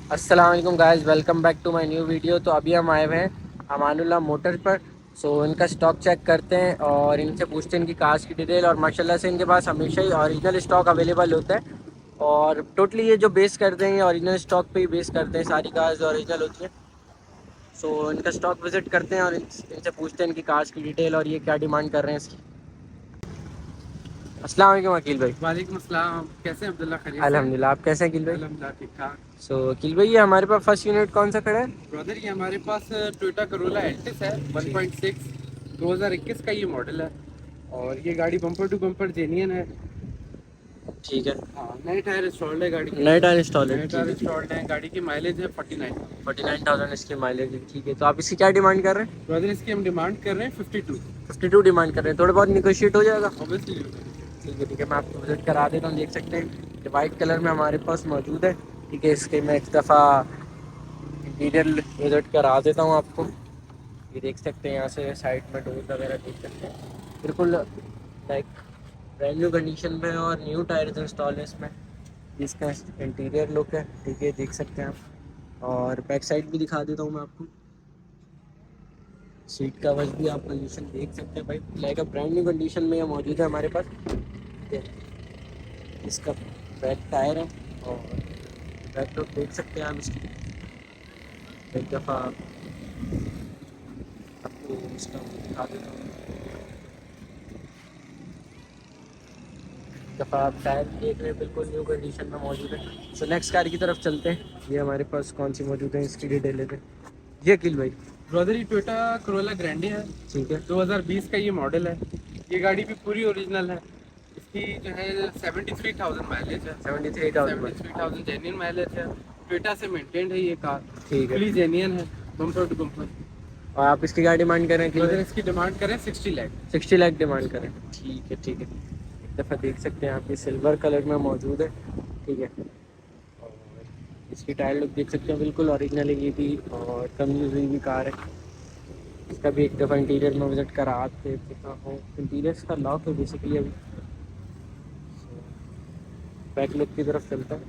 अस्सलाम वालेकुम guys, welcome back to my new video. तो अभी हम आए हुए हैं अमानुल्लाह मोटर्स पर। इनका स्टॉक चेक करते हैं और इनसे पूछते हैं इनकी कार्स की डिटेल। और माशाल्लाह से इनके पास हमेशा ही ओरिजिनल स्टॉक अवेलेबल होता है और टोटली ये जो बेस करते हैं ये ओरिजिनल स्टॉक पे ही बेस करते हैं। सारी कार्स ओरिजिनल होती हैं। इनका स्टॉक विजिट करते हैं और इनसे पूछते हैं इनकी कार्स की डिटेल और ये क्या डिमांड कर रहे हैं इसकी। अस्सलाम वालेकुम अकील भाई। वालेकुम अस्सलाम। कैसे हैं अब्दुल्ला, खैरियत से? अल्हम्दुलिल्लाह, आप कैसे हैं अकील भाई? अल्हम्दुलिल्लाह ठीक ठाक। अकील भाई, ये हमारे पास फर्स्ट यूनिट कौन सा खड़ा है? ब्रदर ये हमारे पास टोयोटा करोला एल्टिस है, ठीक 1.6 2021 का ये मॉडल है। और ये गाड़ी बम्पर टू बम्पर जेन्युइन है। ठीक है। हाँ, नए टायर इंस्टॉल्ड है गाड़ी के। नए टायर इंस्टॉल है, नए ठीक टायर है। इंस्टॉल्ड है। गाड़ी की माइलेज है 49। 49,000 इसकी माइलेज है, ठीक है। तो आप इसकी क्या डिमांड कर रहे हैं? ब्रदर इसकी हम डिमांड कर रहे हैं 52। 52 डिमांड कर रहे हैं, थोड़ा बहुत निगोशिएट हो जाएगा? ऑब्वियसली। ठीक है, ठीक है। मैं आपको विजिट करा देता हूँ, देख सकते हैं ये वाइट कलर में हमारे पास मौजूद है। ठीक है, इसके मैं एक दफ़ा इंटीरियर विजिट करा देता हूँ आपको। ये देख सकते हैं, यहाँ से साइड में डोर वगैरह देख सकते हैं, बिल्कुल लाइक ब्रांड न्यू कंडीशन में और न्यू टायर्स इंस्टॉल है इसमें। इसका इंटीरियर लुक है, ठीक है, देख सकते हैं आप। और बैक साइड भी दिखा देता हूँ मैं आपको। सीट कवर्स भी आप कंडीशन देख सकते हैं भाई, लाइक ब्रांड न्यू कंडीशन में ये मौजूद है हमारे पास। ठीक है, इसका बैक टायर है और बैक लुक देख सकते हैं आप इसकी। एक दफ़ा आपको इसका दिखा देता हूँ। एक दफ़ा आप टायर भी देख रहे हैं, बिल्कुल न्यू कंडीशन में मौजूद है। नेक्स्ट कार की तरफ चलते हैं। ये हमारे पास कौन सी मौजूद है, इसकी डिटेल लेते हैं। ये अकील भाई। ब्रदर ये टोयोटा करोला ग्रैंडे है, ठीक है। 2020 का ये मॉडल है। ये गाड़ी भी पूरी ओरिजिनल है। इसकी जो है 73,000 माइलेज है। 73,000 में। 73,000 जेन्युइन माइलेज है। टोयोटा से मेंटेन्ड है ये कार। ठीक है। फुली जेन्युइन है, बम्पर टू बम्पर। और आप इसकी क्या डिमांड करें अकील ब्रदर भाई? इसकी डिमांड करें 60 लाख। 60 लाख डिमांड करें, ठीक है, ठीक है। एक दफ़ा देख सकते हैं आप, ये सिल्वर कलर में मौजूद है। ठीक है। और इसकी टायर लुक देख सकते हैं, बिल्कुल ओरिजिनल है ये भी और कम यूज़ हुई भी कार है। इसका भी एक दफ़ा इंटीरियर में विजिट करा के देखा हूँ। इंटीरियर का लॉक है बेसिकली अभी। बैक लुक की तरफ चलता है,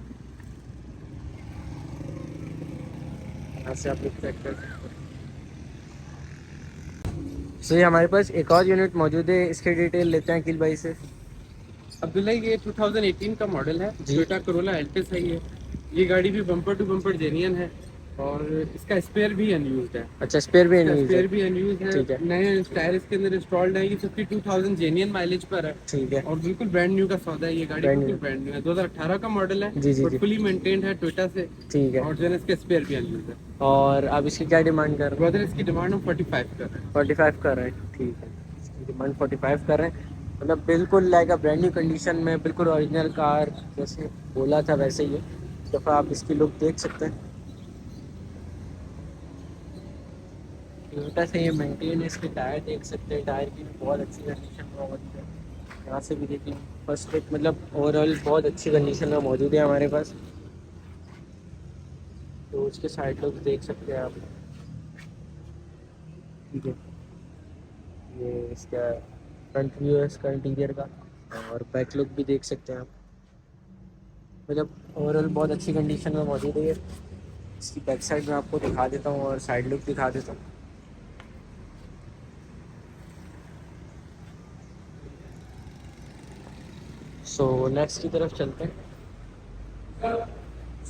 यहाँ से आप लुक चेक कर सकते हैं। ये हमारे पास एक और यूनिट मौजूद है, इसकी डिटेल लेते हैं अकील भाई से। अब्दुल्ला ये 2018 का मॉडल है, जी। टोयोटा करोला एल्टिस है ये गाड़ी भी बम्पर टू बम्पर जेन्युइन है। और इसका स्पेयर भी अनयूज्ड है। अच्छा, स्पेयर भी इसका नहीं है? स्पेयर भी अनयूज है। ठीक है। नए टायर इसके अंदर इंस्टॉल्ड है। ये 52,000 जेन्युइन माइलेज पर है। ठीक है। और बिल्कुल ब्रांड न्यू का सौदा है। ये गाड़ी ब्रांड बिल्कुल न्यू। ब्रांड न्यू है, 2018 का मॉडल है। जी जी और जी। फुली मेंटेन्ड है टोयोटा से। ठीक है। और जो है इसके स्पेयर भी अनयूज है। और आप इसकी क्या डिमांड कर रहे हैं? ब्रदर इसकी डिमांड हम 45 कर रहे हैं। 45 कर रहे हैं, ठीक है। इसकी डिमांड 45 कर रहे हैं। मतलब बिल्कुल लाइक ब्रांड न्यू कंडीशन में, बिल्कुल ओरिजिनल कार जैसे बोला था वैसे ही है। एक दफ़ा आप इसकी लुक देख सकते हैं। टोयोटा से ये मेंटेन है, इसके टायर देख सकते हैं, टायर की भी बहुत अच्छी कंडीशन में मौजूद है। यहाँ से भी देखिए, फर्स्ट एक मतलब ओवरऑल बहुत अच्छी कंडीशन में मौजूद है हमारे पास। तो उसके साइड लुक देख सकते हैं आप। ठीक है, ये इसका फ्रंट व्यू है इसका इंटीरियर का। और बैक लुक भी देख सकते हैं आप, मतलब ओवरऑल बहुत अच्छी कंडीशन में मौजूद है ये। इसकी बैक साइड में आपको दिखा देता हूँ और साइड लुक दिखा देता हूँ। नेक्स्ट की तरफ चलते हैं।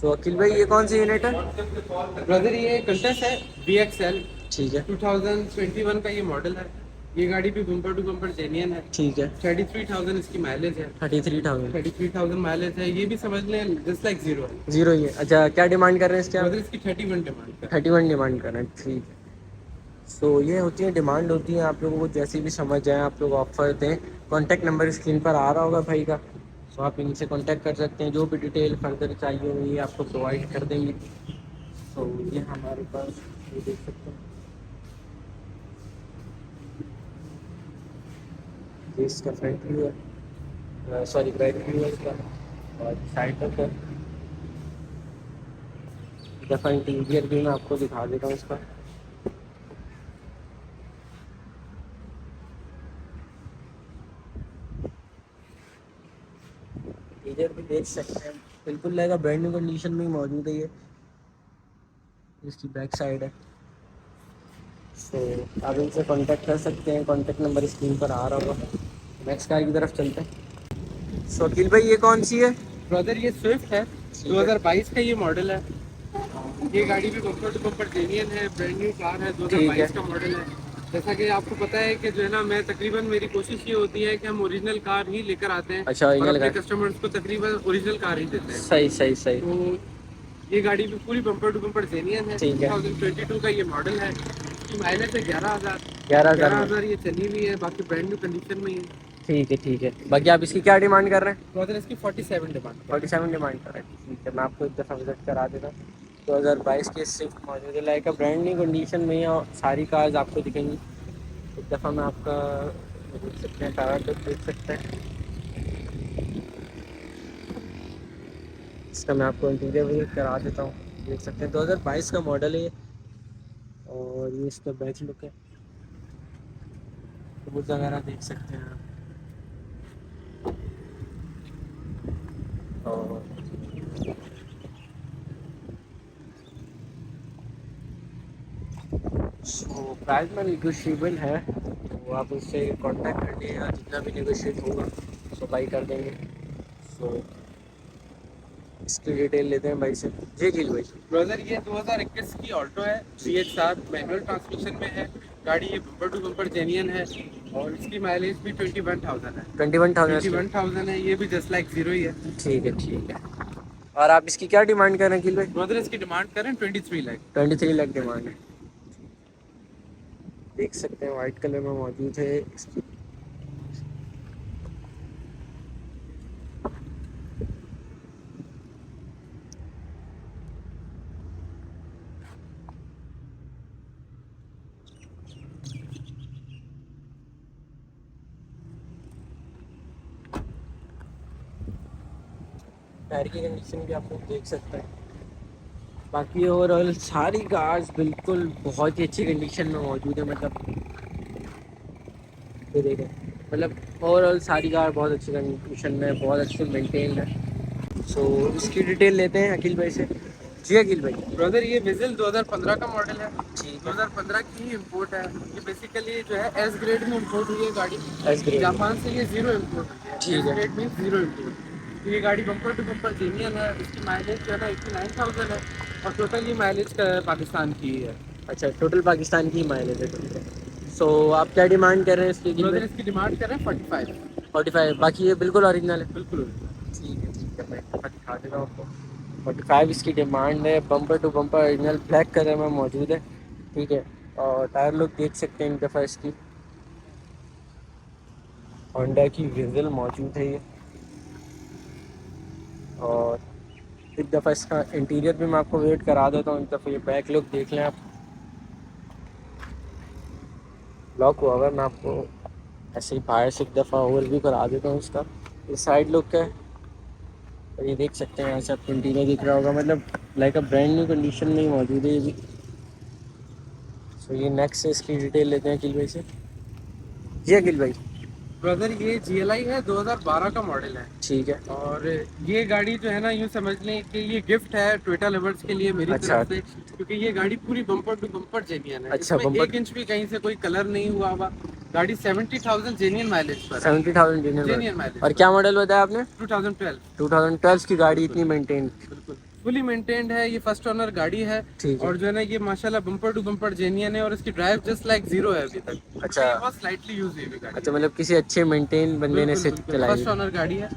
अकील भाई, ये कौन सी यूनिट है? ब्रदर ये कंटेस्ट है BXL, ठीक है। 2021 का ये मॉडल है। ये गाड़ी भी बम्पर टू बम्पर जेन्युइन है। ठीक है। 33,000 इसकी माइलेज है। 33,000। 33,000 माइलेज है। ये भी समझ लें जस्ट लाइक जीरो है। जीरो ही है? अच्छा, क्या डिमांड कर रहे हैं इसके आप? ब्रदर इसकी 31 डिमांड कर। 31 डिमांड कर रहे हैं, ठीक है। ये होती है डिमांड होती है, आप लोगों को जैसी भी समझ आए आप लोग ऑफर दें। कॉन्टैक्ट नंबर स्क्रीन पर आ रहा होगा भाई का, आप इनसे कॉन्टैक्ट कर सकते हैं। जो भी डिटेल फर्दर चाहिए होगी आपको प्रोवाइड कर देंगे। ये हमारे पास, ये देख सकते हैं, ये इसका फ्रंट व्यू है, सॉरी बैक व्यू है इसका। और साइड तक है, दफ़ा इंटीरियर भी मैं आपको दिखा देता हूँ इसका। इंटीरियर भी देख सकते हैं, बिल्कुल लगेगा ब्रांड न्यू कंडीशन में ही मौजूद है ये। इसकी बैक साइड है। सो आप इनसे कांटेक्ट कर सकते हैं, कांटेक्ट नंबर स्क्रीन पर आ रहा होगा। नेक्स्ट कार की तरफ चलते हैं। सो अखिल भाई ये कौन सी है? ब्रदर ये स्विफ्ट है, ठीक है। 2022 का ये मॉडल है। ये गाड़ी भी बम्पर टू बम्पर जेन्युइन है, ब्रांड न्यू कार है, ठीक है। 2022 का मॉडल है। जैसा कि आपको पता है कि जो है ना, मैं तकरीबन मेरी कोशिश ये होती है कि हम ओरिजिनल कार ही लेकर आते हैं अच्छा और ओरिजिनल अपने कार। कस्टमर्स को तकरीबन ओरिजिनल कार ही देते हैं। सही सही सही। तो ये गाड़ी भी पूरी बम्पर टू बम्पर जेन्युइन है। ठीक है। 2022 का ये मॉडल है। इसकी माइलेज है 11,000। 11,000 में। 11,000 ये चली हुई है, बाकी ब्रांड न्यू कंडीशन में ही है। ठीक है ठीक है। बाकी आप इसकी क्या डिमांड कर रहे हैं? ब्रदर इसकी 47 डिमांड कर रहे 47 डिमांड कर रहे हैं। ठीक है, मैं आपको एक दफ़ा विजिट करा देता हूँ। 2022 की स्विफ्ट मौजूद है, लाइक ब्रांड न्यू कंडीशन में ही, और सारी कार्स आपको दिखेंगी। एक दफ़ा मैं आपका देख सकते हैं, टायर लुक देख सकते हैं इसका। मैं आपको इंटीरियर विजिट करा देता हूँ। देख सकते हैं 2022 का मॉडल है ये, और ये इसका बैक लुक है। टूल्स वगैरह देख सकते हैं आप। और सो प्राइस में निगोशिएबल है, तो आप उससे कांटेक्ट कर लीजिएगा, जितना भी निगोशिएट होगा सो भाई कर देंगे। सो इसकी डिटेल लेते हैं भाई से। जी जी भाई। ब्रदर ये 2021 की ऑल्टो है, CH7 मैनुअल ट्रांसमिशन में है। गाड़ी ये बम्पर टू बम्पर जेन्युइन है और इसकी माइलेज भी 21,000 है। 21,000। 21,000 है, ये भी जस्ट लाइक जीरो ही है। ठीक है ठीक है। और आप इसकी क्या डिमांड कर रहे हैं अखिल भाई? ब्रदर इसकी डिमांड करें 23 लाख। 23 लाख डिमांड है। देख सकते हैं वाइट कलर में मौजूद है इसकी। टायर की कंडीशन भी आप लोग देख सकते हैं। बाकी ओवरऑल सारी कार्स बिल्कुल बहुत ही अच्छी कंडीशन में मौजूद है। मतलब ये देखें, मतलब ओवरऑल सारी कार बहुत अच्छी कंडीशन में, बहुत अच्छे मेंटेन है। सो इसकी डिटेल लेते हैं अखिल भाई से। जी अखिल भाई। ब्रदर ये विजिल 2015 का मॉडल है। ठीक है। 2015 की ही इम्पोर्ट है। ये बेसिकली जो है एस ग्रेड में इम्पोर्ट हुई है गाड़ी। S grade. जापान से ये जीरो इम्पोर्ट हुई है। ठीक एस है। ग्रेड में जीरो इम्पोर्ट। तो ये गाड़ी बम्पर टू बम्पर जेन्युइन है। इसकी माइलेज जो है ना 89,000 है और टोटल ये माइलेज पाकिस्तान की ही है। अच्छा टोटल पाकिस्तान की माइलेज है, ठीक है। सो आप क्या डिमांड कर रहे हैं इसकी अखिल ब्रदर भाई? इसकी डिमांड कर रहे हैं 45। 45। बाकी ये बिल्कुल ओरिजिनल है। बिल्कुल। ठीक है, मैं दिखा देता हूँ आपको। 45 इसकी डिमांड है, bumper to bumper original black colour में मौजूद है। ठीक है। और टायर लुक देख सकते हैं एक दफ़ा इसकी। होंडा की विज़ल मौजूद है ये। और एक दफ़ा इसका इंटीरियर भी मैं आपको वेट करा देता हूँ। एक दफ़ा ये बैक लुक देख लें आप। लॉक हुआ हुआ है, मैं आपको ऐसे ही बाहर से एक दफ़ा ओवरव्यू करा देता हूँ इसका। ये साइड लुक है, और ये देख सकते हैं यहाँ से आपको इंटीरियर दिख रहा होगा, मतलब like a brand new condition में ही मौजूद है ये भी। सो ये नेक्स्ट से इसकी डिटेल लेते हैं अखिल भाई से। जी अखिल भाई। ब्रदर ये GLI है, 2012 का मॉडल है। ठीक है। और ये गाड़ी जो है ना, यूँ समझ लें कि ये गिफ्ट है टोयोटा लवर्स के लिए मेरी अच्छा तरफ से। क्योंकि ये गाड़ी पूरी बम्पर टू बम्पर जेन्युइन है। अच्छा। इसमें बम्पर 1 इंच भी कहीं से कोई कलर नहीं हुआ हुआ। गाड़ी 70,000 जेन्युइन माइलेज पर है। 70,000 इंजीनियर जेन्युइन माइलेज और पर क्या है। मॉडल बताया आपने? 2012। 2012 की गाड़ी बिल्कुल इतनी मेंटेन। बिल्कुल फुली मेंटेन्ड है। ये फर्स्ट ओनर गाड़ी है। ठीक है। और जो है ना, ये माशाल्लाह बम्पर टू बम्पर जेन्युइन है और इसकी ड्राइव जस्ट लाइक जीरो है अभी तक। अच्छा। क्योंकि ये बहुत स्लाइटली यूज हुई हुई गाड़ी अच्छा, है। मतलब किसी अच्छे मेंटेन बंदे ने बिल्कुल से बिल्कुल चलाई फर्स्ट है। ओनर गाड़ी है।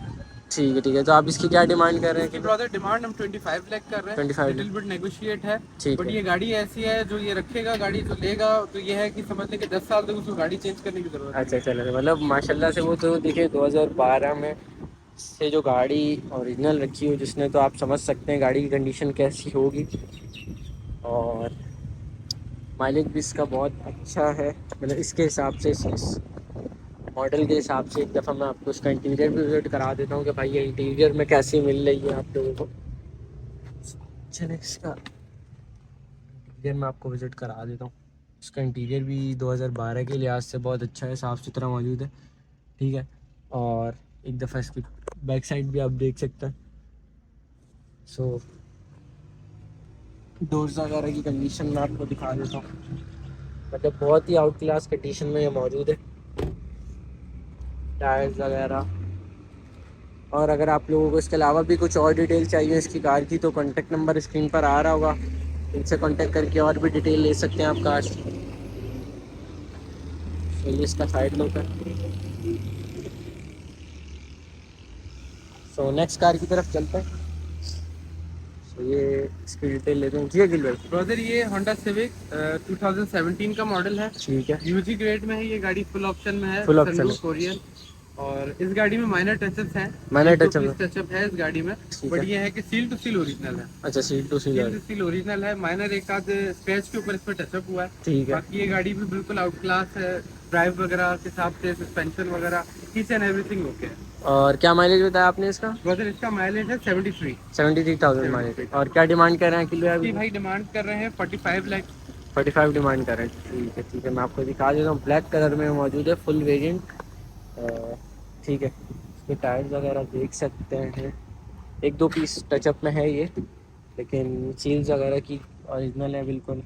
ठीक है। तो आप इसकी क्या डिमांड कर रहे इसकी हैं? ब्रदर डिमांड हम 25 लाख कर रहे हैं। 25 लिटिल बिट नेगोशिएट है। ठीक बट है। ये गाड़ी ऐसी है, जो ये रखेगा गाड़ी जो लेगा, तो ये है कि समझ लें कि 10 साल तक उसको गाड़ी चेंज करने की जरूरत नहीं अच्छा है। चलो, मतलब माशाल्लाह से वो तो देखिए 2012 में से जो गाड़ी ओरिजिनल रखी हो जिसने, तो आप समझ सकते हैं गाड़ी की कंडीशन कैसी होगी। और माइलेज भी इसका बहुत अच्छा है, मतलब इसके हिसाब से, इस मॉडल के हिसाब से। एक दफ़ा मैं आपको इसका इंटीरियर भी विजिट करा देता हूँ कि भाई ये इंटीरियर में कैसी मिल रही है आप लोगों को। चलिए इसका इंटीरियर मैं आपको विजिट करा देता हूँ। इसका इंटीरियर भी 2012 के लिहाज से बहुत अच्छा है, साफ़ सुथरा मौजूद है। ठीक है। और एक दफ़ा इसकी बैक साइड भी आप देख सकते हैं। सो डोर्स वगैरह की कंडीशन मैं आपको दिखा देता हूँ, मतलब बहुत ही आउट क्लास कंडीशन में ये मौजूद है। टायर्स वगैरह, और अगर आप लोगों को इसके अलावा भी कुछ और डिटेल चाहिए इसकी कार की तो कॉन्टेक्ट नंबर स्क्रीन पर आ रहा होगा, इनसे कांटेक्ट करके और भी डिटेल ले सकते हैं आप कार से। तो ये इसका साइड लुक है। सो नेक्स्ट कार की तरफ चलते हैं। तो ये इसकी डिटेल लेते हैं जी अखिल भाई। ब्रदर ये होंडा सिविक 2017 का मॉडल है। ठीक है, यूजी ग्रेड में है ये गाड़ी, फुल ऑप्शन में है, फुल ऑप्शन सनरूफ है, कोरियन। और इस गाड़ी में माइनर टचअप्स हैं, मैंने एक दो टच में। पीस टचअप है इस गाड़ी में। ठीक बट है, ये है कि सील टू सील ओरिजिनल है। अच्छा seat to seat. Seal to seal original है, माइनर एक आध स्क्रैच के ऊपर इसमें टचअप हुआ है। ठीक है, बाकी ये गाड़ी भी बिल्कुल आउट क्लास है, ड्राइव वगैरह के हिसाब से, सस्पेंशन वगैरह, ईच एंड एवरीथिंग ओके है। और क्या माइलेज बताया आपने इसका? ब्रदर इसका माइलेज है 73। 73,000 माइलेज। और क्या डिमांड कर रहे हैं अखिल भाई इसकी अभी? भाई डिमांड कर रहे हैं 45 लाख। 45 डिमांड कर रहे हैं। ठीक है ठीक है, मैं आपको दिखा देता हूँ, ब्लैक कलर में मौजूद है, फुल वेरिएंट। ठीक है, इसके टायर्स वगैरह देख सकते हैं, एक दो पीस टचअप में है ये, लेकिन सील्स वगैरह की ओरिजिनल है बिल्कुल।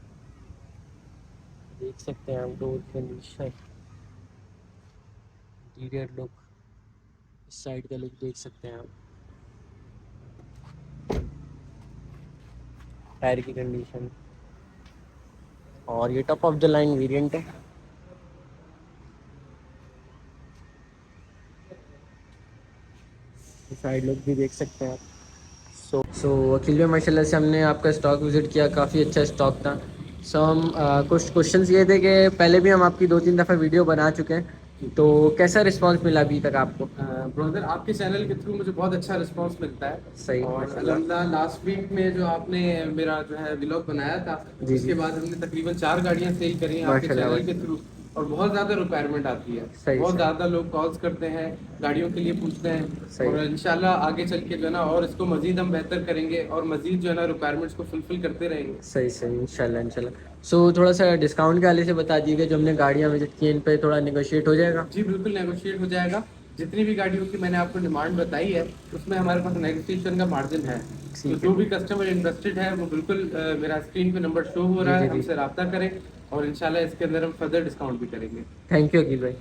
देख सकते हैं आप डोर कंडीशन, इंटीरियर लुक, इस साइड का लुक देख सकते हैं आप, टायर की कंडीशन। और ये top of the line variant है। साइड लुक भी देख सकते हैं आप। सो अखिल भाई माशाल्लाह से हमने आपका स्टॉक विज़िट किया, काफ़ी अच्छा स्टॉक था। हम कुछ क्वेश्चंस ये थे कि पहले भी हम आपकी 2-3 दफ़ा वीडियो बना चुके हैं, तो कैसा रिस्पांस मिला अभी तक आपको? ब्रदर आपके चैनल के थ्रू मुझे बहुत अच्छा रिस्पांस मिलता है। सही, और माशाल्लाह। अल्हम्दुलिल्लाह लास्ट वीक में जो आपने मेरा जो है व्लॉग बनाया था, जी उसके जी, बाद हमने तकरीबन 4 गाड़ियां सेल करी हैं आपके माशाल्लाह चैनल के माशाल्लाह। थ्रू। और बहुत ज़्यादा रिक्वायरमेंट आती है, सही बहुत सही ज़्यादा लोग कॉल्स करते हैं, गाड़ियों के लिए पूछते हैं। सही और इंशाल्लाह आगे चल के जो है ना, और इसको मज़ीद हम बेहतर करेंगे और मज़ीद जो है ना रिक्वायरमेंट्स को फुलफिल करते रहेंगे। सही सही, इंशाल्लाह इंशाल्लाह। सो थोड़ा सा डिस्काउंट के वाले से बता दीजिएगा, जो हमने गाड़ियाँ विजिट की इन पे थोड़ा नेगोशिएट हो जाएगा? जी बिल्कुल नेगोशिएट हो जाएगा। जितनी भी गाड़ियों की मैंने आपको डिमांड बताई है, उसमें हमारे पास नेगोशिएशन का मार्जिन है। तो ठीक जो है भी कस्टमर इंटरेस्टेड है वो बिल्कुल मेरा स्क्रीन पे नंबर शो हो जी रहा जी है, जी। हमसे रब्ता करें। और इंशाल्लाह इसके अंदर हम फर्दर डिस्काउंट भी करेंगे। थैंक यू अखिल भाई।